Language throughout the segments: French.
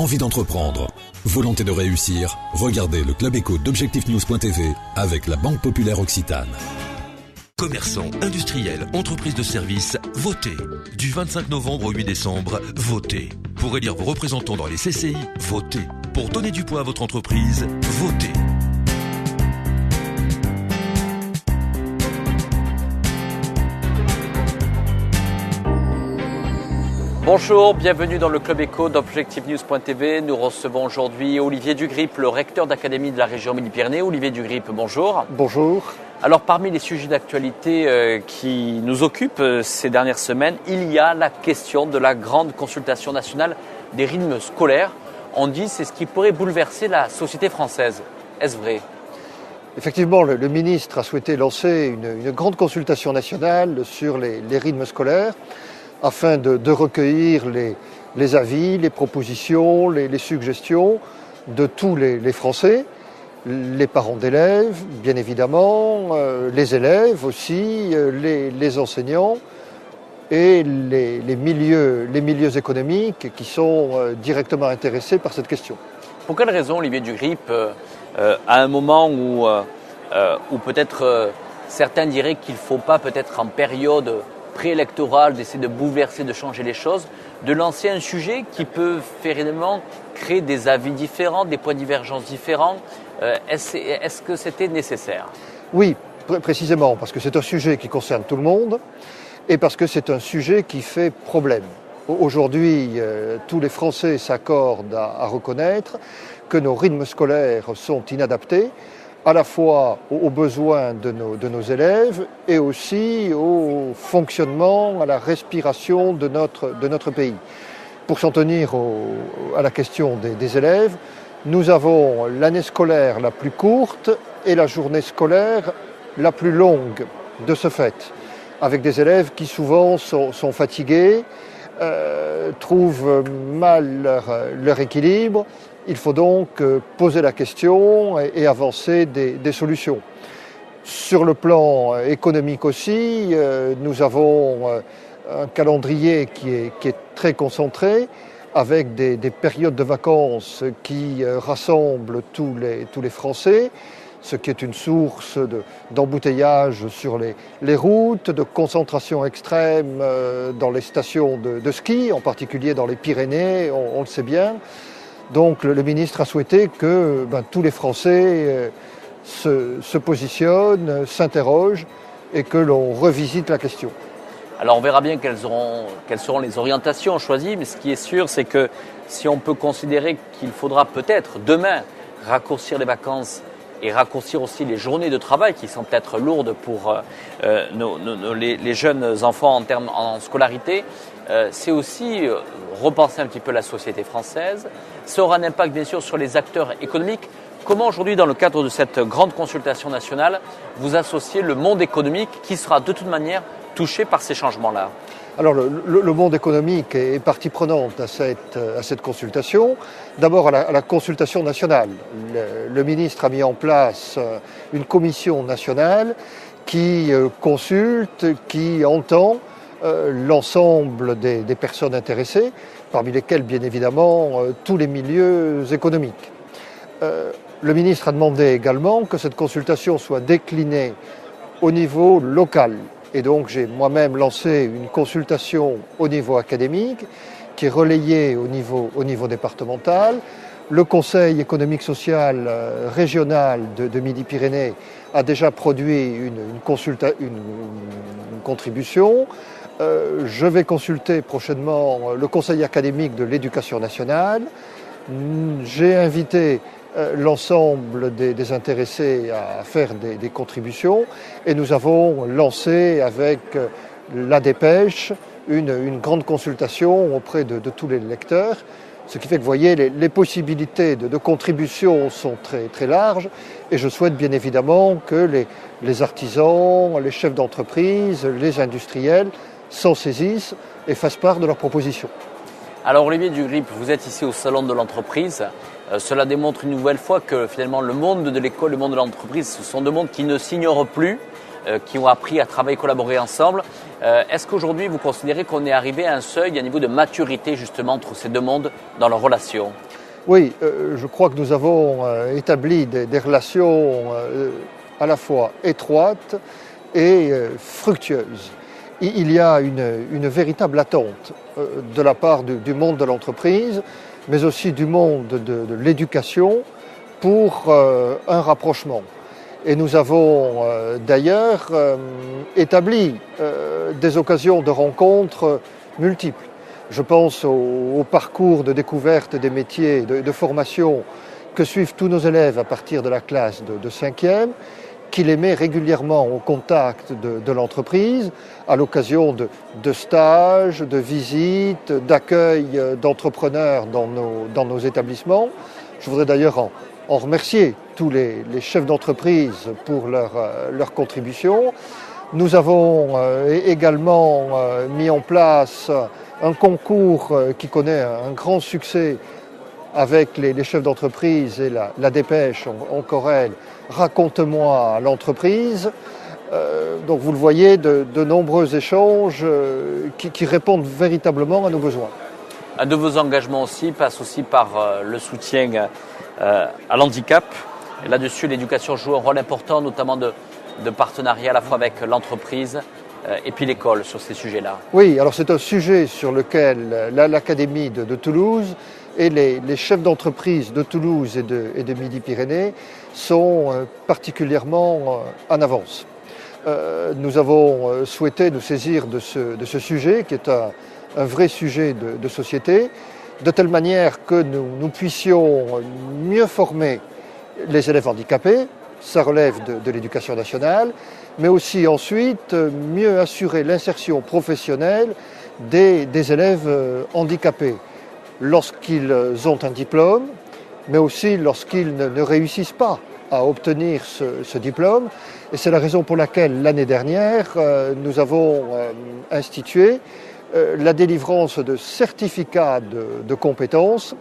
envie d'entreprendre, volonté de réussir, regardez le Club Éco d'Objectif-News.tv avec la Banque Populaire Occitane. Commerçants, industriels, entreprises de services, votez. Du 25 novembre au 8 décembre, votez. Pour élire vos représentants dans les CCI, votez. Pour donner du poids à votre entreprise, votez. Bonjour, bienvenue dans le Club Éco d'Objectif-News.tv. Nous recevons aujourd'hui Olivier Dugrip, le recteur d'académie de la région Midi-Pyrénées. Olivier Dugrip, bonjour. Bonjour. Alors parmi les sujets d'actualité qui nous occupent ces dernières semaines, il y a la question de la grande consultation nationale des rythmes scolaires. On dit que c'est ce qui pourrait bouleverser la société française. Est-ce vrai ? Effectivement, le ministre a souhaité lancer une grande consultation nationale sur les rythmes scolaires afin de recueillir les avis, les propositions, les suggestions de tous les Français, les parents d'élèves, bien évidemment, les élèves aussi, les enseignants et les milieux économiques qui sont directement intéressés par cette question. Pour quelle raison, Olivier Dugrip, à un moment où peut-être certains diraient qu'il ne faut pas, peut-être en période préélectorale, d'essayer de bouleverser, de changer les choses, de lancer un sujet qui peut réellement créer des avis différents, des points de divergence différents. Est-ce que c'était nécessaire ? Oui, précisément, parce que c'est un sujet qui concerne tout le monde et parce que c'est un sujet qui fait problème. Aujourd'hui, tous les Français s'accordent à reconnaître que nos rythmes scolaires sont inadaptés, à la fois aux besoins de nos élèves et aussi au fonctionnement, à la respiration de notre pays. Pour s'en tenir à la question des élèves, nous avons l'année scolaire la plus courte et la journée scolaire la plus longue de ce fait, avec des élèves qui souvent sont fatigués, trouvent mal leur équilibre. Il faut donc poser la question et avancer des solutions. Sur le plan économique aussi, nous avons un calendrier qui est très concentré, avec des périodes de vacances qui rassemblent tous les Français, ce qui est une source d'embouteillage sur les routes, de concentration extrême dans les stations de ski, en particulier dans les Pyrénées, on le sait bien. Donc le ministre a souhaité que tous les Français se positionnent, s'interrogent et que l'on revisite la question. Alors on verra bien quelles seront les orientations choisies, mais ce qui est sûr, c'est que si on peut considérer qu'il faudra peut-être demain raccourcir les vacances et raccourcir aussi les journées de travail qui sont peut-être lourdes pour les jeunes enfants en scolarité, c'est aussi repenser un petit peu la société française. Ça aura un impact bien sûr sur les acteurs économiques. Comment aujourd'hui, dans le cadre de cette grande consultation nationale, vous associez le monde économique qui sera de toute manière touché par ces changements-là ? Alors le monde économique est partie prenante à cette consultation. D'abord à la consultation nationale. Le ministre a mis en place une commission nationale qui consulte, qui entend l'ensemble des personnes intéressées, parmi lesquelles bien évidemment tous les milieux économiques. Le ministre a demandé également que cette consultation soit déclinée au niveau local. Et donc j'ai moi-même lancé une consultation au niveau académique qui est relayée au niveau départemental. Le Conseil économique social régional de Midi-Pyrénées a déjà produit une contribution. Je vais consulter prochainement le Conseil académique de l'éducation nationale. J'ai invité l'ensemble des intéressés à faire des contributions et nous avons lancé avec la dépêche une grande consultation auprès de tous les lecteurs, ce qui fait que vous voyez les possibilités de contribution sont très, très larges et je souhaite bien évidemment que les artisans, les chefs d'entreprise, les industriels s'en saisissent et fassent part de leurs propositions. Alors Olivier Dugrip, vous êtes ici au Salon de l'entreprise. Cela démontre une nouvelle fois que finalement le monde de l'école, le monde de l'entreprise, ce sont deux mondes qui ne s'ignorent plus. qui ont appris à travailler, collaborer ensemble. Est-ce qu'aujourd'hui vous considérez qu'on est arrivé à un seuil, à un niveau de maturité justement entre ces deux mondes dans leur relation? Oui, je crois que nous avons établi des relations à la fois étroites et fructueuses. Il y a une véritable attente de la part du monde de l'entreprise, mais aussi du monde de l'éducation pour un rapprochement. Et nous avons d'ailleurs établi des occasions de rencontres multiples. Je pense au parcours de découverte des métiers de formation que suivent tous nos élèves à partir de la classe de 5e, qui les met régulièrement au contact de l'entreprise, à l'occasion de stages, de visites, d'accueil d'entrepreneurs dans nos établissements. Je voudrais d'ailleurs en remercier tous les chefs d'entreprise pour leur contribution. Nous avons également mis en place un concours qui connaît un grand succès avec les chefs d'entreprise et la dépêche en Corel, Raconte-moi l'entreprise. Donc vous le voyez, de nombreux échanges qui répondent véritablement à nos besoins. Un de vos engagements aussi passe aussi par le soutien à l'handicap. Et là-dessus, l'éducation joue un rôle important, notamment de partenariat à la fois avec l'entreprise et puis l'école sur ces sujets-là. Oui, alors c'est un sujet sur lequel l'Académie de Toulouse et les chefs d'entreprise de Toulouse et de Midi-Pyrénées sont particulièrement en avance. Nous avons souhaité nous saisir de ce sujet qui est un vrai sujet de société, de telle manière que nous puissions mieux former les élèves handicapés, ça relève de l'éducation nationale, mais aussi ensuite mieux assurer l'insertion professionnelle des élèves handicapés lorsqu'ils ont un diplôme, mais aussi lorsqu'ils ne réussissent pas à obtenir ce diplôme. Et c'est la raison pour laquelle l'année dernière, nous avons institué la délivrance de certificats de compétences,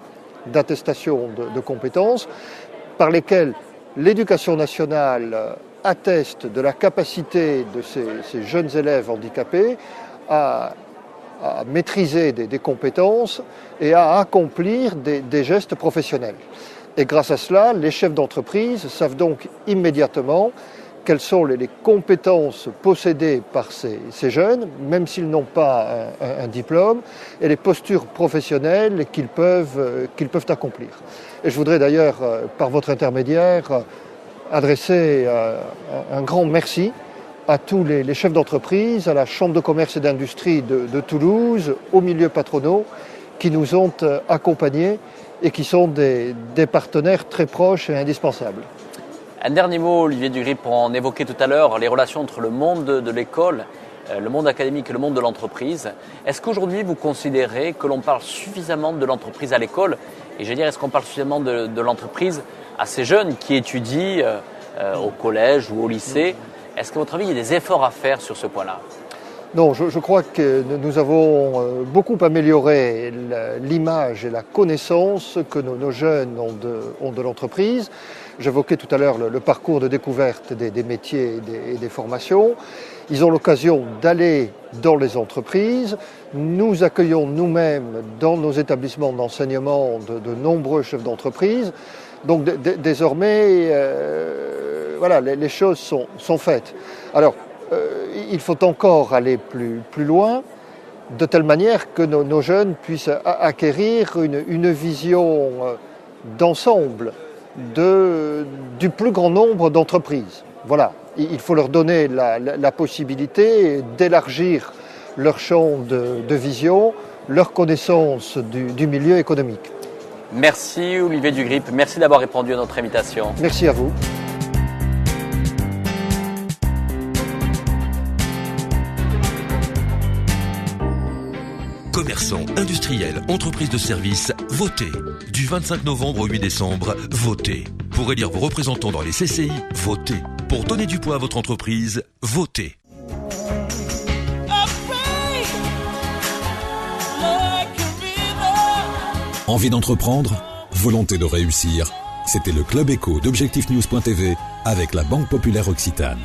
d'attestation de compétences, par lesquels l'éducation nationale atteste de la capacité de ces jeunes élèves handicapés à maîtriser des compétences et à accomplir des gestes professionnels. Et grâce à cela, les chefs d'entreprise savent donc immédiatement quelles sont les compétences possédées par ces jeunes, même s'ils n'ont pas un diplôme, et les postures professionnelles qu'ils peuvent accomplir. Et je voudrais d'ailleurs, par votre intermédiaire, adresser un grand merci à tous les chefs d'entreprise, à la Chambre de commerce et d'industrie de Toulouse, aux milieux patronaux qui nous ont accompagnés et qui sont des partenaires très proches et indispensables. Un dernier mot, Olivier Dugrip, pour en évoquer tout à l'heure les relations entre le monde de l'école, le monde académique et le monde de l'entreprise. Est-ce qu'aujourd'hui vous considérez que l'on parle suffisamment de l'entreprise à l'école? Et je veux dire, est-ce qu'on parle suffisamment de l'entreprise à ces jeunes qui étudient au collège ou au lycée? Est-ce qu'à votre avis, il y a des efforts à faire sur ce point-là? Non, je crois que nous avons beaucoup amélioré l'image et la connaissance que nos jeunes ont de l'entreprise. J'évoquais tout à l'heure le parcours de découverte des métiers et des formations. Ils ont l'occasion d'aller dans les entreprises. Nous accueillons nous-mêmes dans nos établissements d'enseignement de nombreux chefs d'entreprise. Donc désormais, voilà, les choses sont faites. Alors, il faut encore aller plus loin, de telle manière que nos jeunes puissent acquérir une vision d'ensemble du plus grand nombre d'entreprises. Voilà, il faut leur donner la possibilité d'élargir leur champ de vision, leur connaissance du milieu économique. Merci Olivier Dugrip, merci d'avoir répondu à notre invitation. Merci à vous. Commerçants, industriels, entreprises de services, votez. Du 25 novembre au 8 décembre, votez. Pour élire vos représentants dans les CCI, votez. Pour donner du poids à votre entreprise, votez. Envie d'entreprendre? Volonté de réussir? C'était le Club Éco d'Objectif News.tv avec la Banque Populaire Occitane.